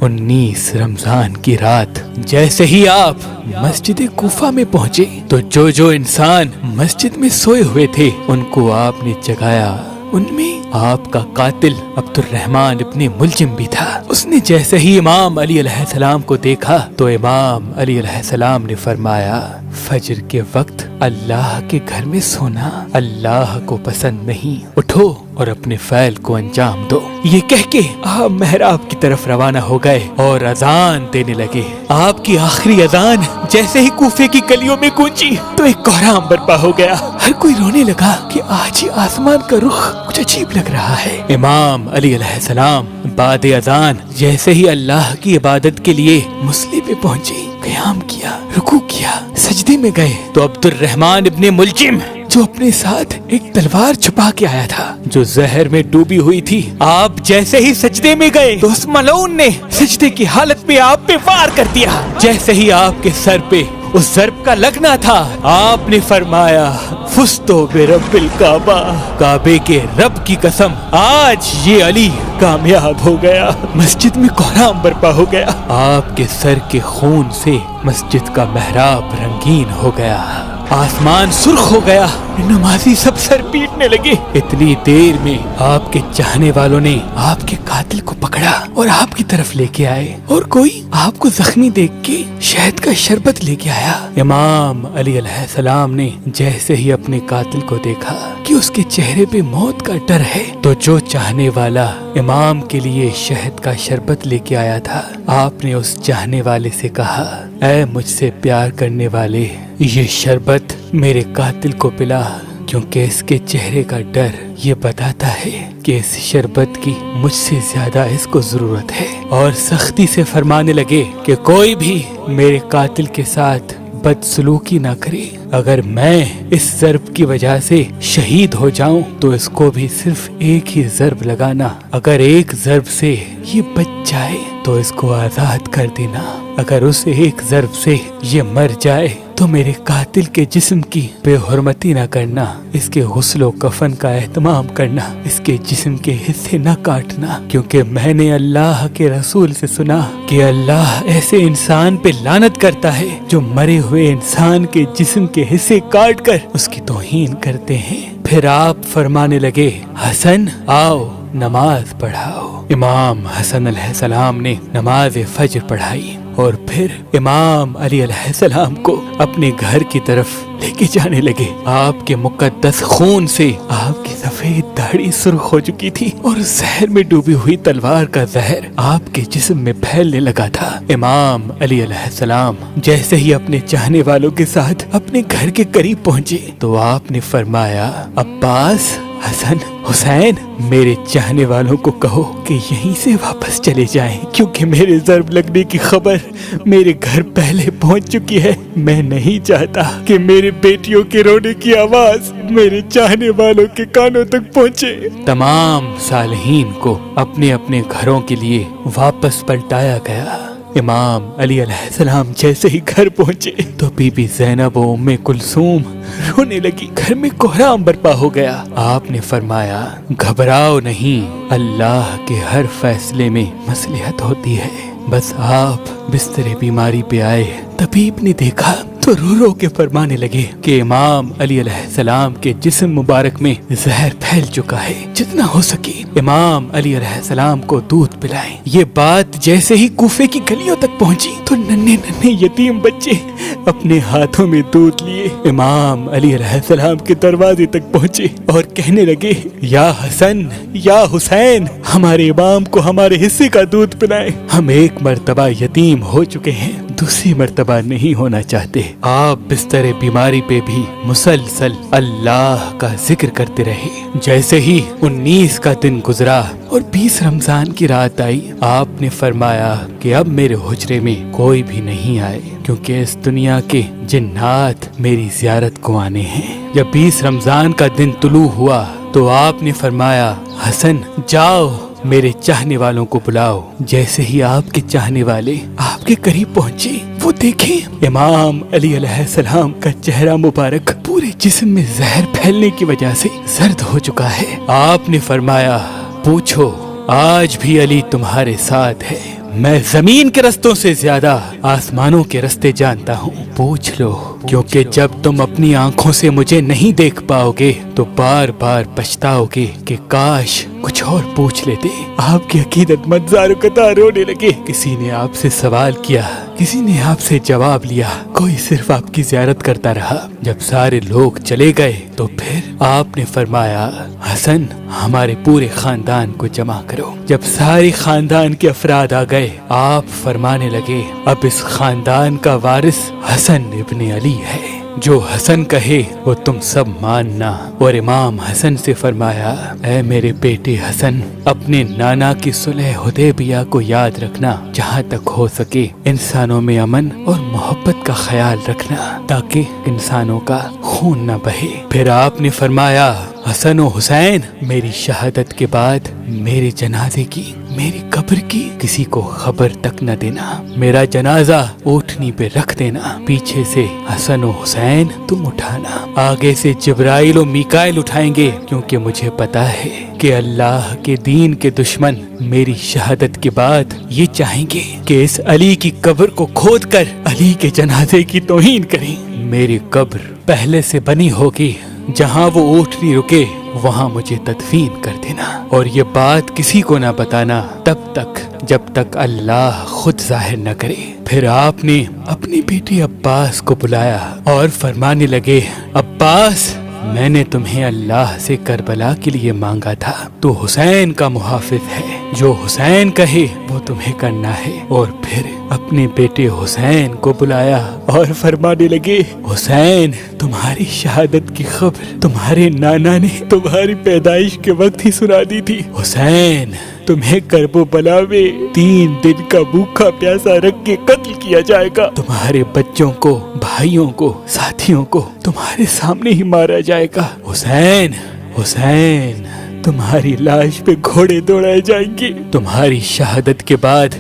19 رمضان کی رات جیسے ہی آپ مسجد کوفہ میں پہنچے تو جو انسان مسجد میں سوئے ہوئے تھے ان کو آپ نے جگایا۔ ان میں آپ کا قاتل عبد الرحمن ابن ملجم بھی تھا۔ اس نے جیسے ہی امام علی علیہ السلام کو دیکھا تو امام علی علیہ السلام نے فرمایا، فجر کے وقت اللہ کے گھر میں سونا اللہ کو پسند نہیں، اٹھو اور اپنے فعل کو انجام دو۔ یہ کہہ کے آپ محراب کی طرف روانہ ہو گئے اور اذان دینے لگے۔ آپ کی آخری اذان جیسے ہی کوفے کی گلیوں میں گونجی تو ایک کوہرام برپا ہو گیا۔ ہر کوئی رونے لگا کہ آج ہی آسمان کا رخ کچھ عجیب لگ رہا ہے۔ امام علی علیہ السلام بعد اذان جیسے ہی اللہ کی عبادت کے لیے مصلی پہ پہنچے، قیام کیا، رکوع کیا، سجدے میں گئے تو عبد الرحمن ابن ملجم جو اپنے ساتھ ایک تلوار چھپا کے آیا تھا جو زہر میں ڈوبی ہوئی تھی، آپ جیسے ہی سجدے میں گئے تو اس ملعون نے سجدے کی حالت میں آپ پہ وار کر دیا۔ جیسے ہی آپ کے سر پہ اس ضرب کا لگنا تھا آپ نے فرمایا، فزتو برب الکعبہ، کعبے کے رب کی قسم آج یہ علی کامیاب ہو گیا۔ مسجد میں کوہرام برپا ہو گیا۔ آپ کے سر کے خون سے مسجد کا محراب رنگین ہو گیا، آسمان سرخ ہو گیا، نمازی سب سر پیٹنے لگے۔ اتنی دیر میں آپ کے چاہنے والوں نے آپ کے قاتل کو پکڑا اور آپ کی طرف لے کے آئے، اور کوئی آپ کو زخمی دیکھ کے شہد کا شربت لے کے آیا۔ امام علی علیہ السلام نے جیسے ہی اپنے قاتل کو دیکھا کہ اس کے چہرے پہ موت کا ڈر ہے تو جو چاہنے والا امام کے لیے شہد کا شربت لے کے آیا تھا، آپ نے اس چاہنے والے سے کہا، اے مجھ سے پیار کرنے والے، یہ شربت میرے قاتل کو پلا، کیونکہ اس کے چہرے کا ڈر یہ بتاتا ہے کہ اس شربت کی مجھ سے زیادہ اس کو ضرورت ہے۔ اور سختی سے فرمانے لگے کہ کوئی بھی میرے قاتل کے ساتھ بدسلوکی نہ کرے، اگر میں اس ضرب کی وجہ سے شہید ہو جاؤں تو اس کو بھی صرف ایک ہی ضرب لگانا، اگر ایک ضرب سے یہ بچ جائے تو اس کو آزاد کر دینا، اگر اس ایک ضرب سے یہ مر جائے تو میرے قاتل کے جسم کی بے حرمتی نہ کرنا، اس کے غسل و کفن کا اہتمام کرنا، اس کے جسم کے حصے نہ کاٹنا، کیونکہ میں نے اللہ کے رسول سے سنا کہ اللہ ایسے انسان پہ لعنت کرتا ہے جو مرے ہوئے انسان کے جسم کے حصے کاٹ کر اس کی توہین کرتے ہیں۔ پھر آپ فرمانے لگے، حسن آؤ نماز پڑھاؤ۔ امام حسن علیہ السلام نے نماز فجر پڑھائی اور پھر امام علی علیہ السلام کو اپنے گھر کی طرف لے کے جانے لگے۔ آپ کے مقدس خون سے آپ کی سفید داڑھی سرخ ہو چکی تھی اور زہر میں ڈوبی ہوئی تلوار کا زہر آپ کے جسم میں پھیلنے لگا تھا۔ امام علی علیہ السلام جیسے ہی اپنے چاہنے والوں کے ساتھ اپنے گھر کے قریب پہنچے تو آپ نے فرمایا، عباس، حسن، حسین، میرے چاہنے والوں کو کہو کہ یہیں سے واپس چلے جائیں، کیونکہ میرے ضرب لگنے کی خبر میرے گھر پہلے پہنچ چکی ہے۔ میں نہیں چاہتا کہ میرے بیٹیوں کے رونے کی آواز میرے چاہنے والوں کے کانوں تک پہنچے۔ تمام صالحین کو اپنے اپنے گھروں کے لیے واپس پلٹایا گیا۔ امام علی علیہ السلام جیسے ہی گھر پہنچے تو بی بی زینب و ام کلثوم رونے لگی۔ گھر میں کوہرام برپا ہو گیا۔ آپ نے فرمایا، گھبراؤ نہیں، اللہ کے ہر فیصلے میں مصلحت ہوتی ہے۔ بس آپ بستر بیماری پہ آئے، طبیب نے دیکھا تو رو رو کے فرمانے لگے کہ امام علی علیہ السلام کے جسم مبارک میں زہر پھیل چکا ہے، جتنا ہو سکے امام علی علیہ السلام کو دودھ پلائیں۔ یہ بات جیسے ہی کوفے کی گلیوں تک پہنچی تو ننھے ننھے یتیم بچے اپنے ہاتھوں میں دودھ لیے امام علی علیہ السلام کے دروازے تک پہنچے اور کہنے لگے، یا حسن، یا حسین، ہمارے امام کو ہمارے حصے کا دودھ پلائیں، ہم ایک مرتبہ یتیم ہو چکے ہیں، دوسری مرتبہ نہیں ہونا چاہتے۔ آپ بستر بیماری پہ بھی مسلسل اللہ کا ذکر کرتے رہے۔ جیسے ہی 19 کا دن گزرا اور 20 رمضان کی رات آئی، آپ نے فرمایا کہ اب میرے حجرے میں کوئی بھی نہیں آئے، کیونکہ اس دنیا کے جنات میری زیارت کو آنے ہیں۔ جب 20 رمضان کا دن طلوع ہوا تو آپ نے فرمایا، حسن جاؤ میرے چاہنے والوں کو بلاؤ۔ جیسے ہی آپ کے چاہنے والے آپ کے قریب پہنچے وہ دیکھیں امام علی علیہ السلام کا چہرہ مبارک پورے جسم میں زہر پھیلنے کی وجہ سے زرد ہو چکا ہے۔ آپ نے فرمایا، پوچھو آج بھی علی تمہارے ساتھ ہے؟ میں زمین کے رستوں سے زیادہ آسمانوں کے رستے جانتا ہوں، پوچھ لو، کیونکہ جب تم اپنی آنکھوں سے مجھے نہیں دیکھ پاؤ گے تو بار بار پچھتاؤ گے کہ کاش کچھ اور پوچھ لیتے۔ آپ کی عقیدت مند زار و قطار رونے لگے۔ کسی نے آپ سے سوال کیا، کسی نے آپ سے جواب لیا، کوئی صرف آپ کی زیارت کرتا رہا۔ جب سارے لوگ چلے گئے تو پھر آپ نے فرمایا، حسن ہمارے پورے خاندان کو جمع کرو۔ جب سارے خاندان کے افراد آ گئے، آپ فرمانے لگے، اب اس خاندان کا وارث حسن ابن علی ہے، جو حسن کہے وہ تم سب ماننا۔ اور امام حسن سے فرمایا، اے میرے بیٹے حسن، اپنے نانا کی صلح حدیبیہ کو یاد رکھنا، جہاں تک ہو سکے انسانوں میں امن اور محبت کا خیال رکھنا تاکہ انسانوں کا خون نہ بہے۔ پھر آپ نے فرمایا، حسن و حسین، میری شہادت کے بعد میرے جنازے کی، میری قبر کی کسی کو خبر تک نہ دینا، میرا جنازہ اونٹنی پہ رکھ دینا، پیچھے سے حسن و حسین تم اٹھانا، آگے سے جبرائیل و میکائیل اٹھائیں گے، کیونکہ مجھے پتا ہے کہ اللہ کے دین کے دشمن میری شہادت کے بعد یہ چاہیں گے کہ اس علی کی قبر کو کھود کر علی کے جنازے کی توہین کریں۔ میری قبر پہلے سے بنی ہوگی، جہاں وہ اونٹنی رکے وہاں مجھے تدفین کر دینا، اور یہ بات کسی کو نہ بتانا تب تک جب تک اللہ خود ظاہر نہ کرے۔ پھر آپ نے اپنے بیٹے عباس کو بلایا اور فرمانے لگے، عباس، میں نے تمہیں اللہ سے کربلا کے لیے مانگا تھا، تو حسین کا محافظ ہے، جو حسین کہے وہ تمہیں کرنا ہے۔ اور پھر اپنے بیٹے حسین کو بلایا اور فرمانے لگے، حسین، تمہاری شہادت کی خبر تمہارے نانا نے تمہاری پیدائش کے وقت ہی سنا دی تھی۔ حسین، تمہیں کرب و بلا میں 3 دن کا بھوکا پیاسا رکھ کے قتل کیا جائے گا، تمہارے بچوں کو، بھائیوں کو، ساتھیوں کو تمہارے سامنے ہی مارا جائے گا۔ حسین، حسین، تمہاری لاش پہ گھوڑے دوڑائے جائیں گے، تمہاری شہادت کے بعد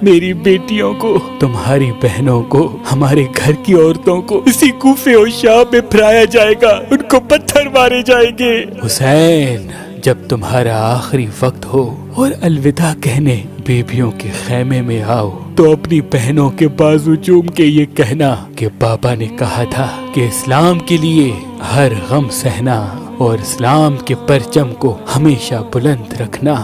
میری بیٹیوں کو، تمہاری بہنوں کو، ہمارے گھر کی عورتوں کو اسی کوفے اور شام میں پھرایا جائے گا، ان کو پتھر مارے جائیں گے۔ حسین، جب تمہارا آخری وقت ہو اور الوداع کہنے بیبیوں کے خیمے میں آؤ تو اپنی بہنوں کے بازو چوم کے یہ کہنا کہ بابا نے کہا تھا کہ اسلام کے لیے ہر غم سہنا اور اسلام کے پرچم کو ہمیشہ بلند رکھنا،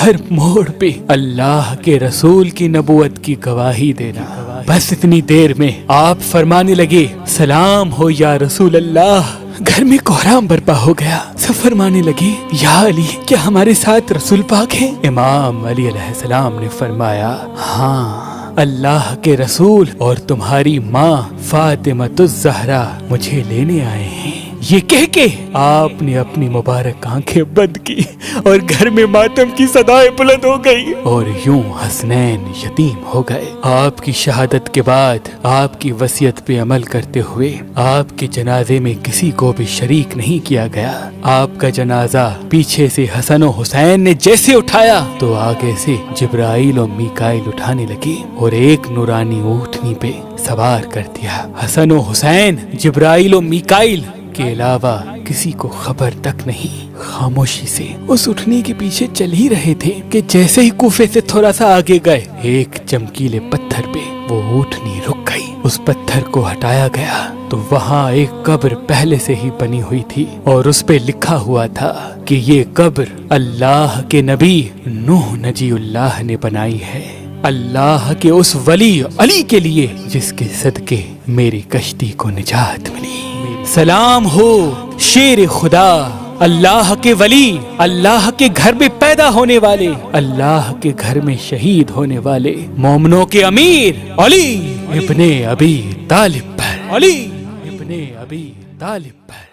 ہر موڑ پہ اللہ کے رسول کی نبوت کی گواہی دینا۔ بس اتنی دیر میں آپ فرمانے لگے، سلام ہو یا رسول اللہ۔ گھر میں کوہرام برپا ہو گیا۔ سب فرمانے لگے، یا علی، کیا ہمارے ساتھ رسول پاک ہیں؟ امام علی علیہ السلام نے فرمایا، ہاں، اللہ کے رسول اور تمہاری ماں فاطمہ الزہرا مجھے لینے آئے ہیں۔ یہ کہہ کے آپ نے اپنی مبارک آنکھیں بند کی اور گھر میں ماتم کی صدائیں بلند ہو گئی، اور یوں حسنین یتیم ہو گئے۔ آپ کی شہادت کے بعد آپ کی وصیت پہ عمل کرتے ہوئے آپ کے جنازے میں کسی کو بھی شریک نہیں کیا گیا۔ آپ کا جنازہ پیچھے سے حسن و حسین نے جیسے اٹھایا تو آگے سے جبرائیل و میکائیل اٹھانے لگے اور ایک نورانی اونٹنی پہ سوار کر دیا۔ حسن و حسین جبرائیل و میکائیل کے علاوہ کسی کو خبر تک نہیں خاموشی سے اس اٹھنے کے پیچھے چل ہی رہے تھے کہ جیسے ہی کوفے سے تھوڑا سا آگے گئے، ایک چمکیلے پتھر پہ وہ اونٹنی رک گئی۔ اس پتھر کو ہٹایا گیا تو وہاں ایک قبر پہلے سے ہی بنی ہوئی تھی اور اس پہ لکھا ہوا تھا کہ یہ قبر اللہ کے نبی نوح نجی اللہ نے بنائی ہے، اللہ کے اس ولی علی کے لیے جس کے صدقے میری کشتی کو نجات ملی۔ سلام ہو شیر خدا، اللہ کے ولی، اللہ کے گھر میں پیدا ہونے والے، اللہ کے گھر میں شہید ہونے والے مومنوں کے امیر علی ابن ابی طالب پر، علی ابن ابی طالب پر۔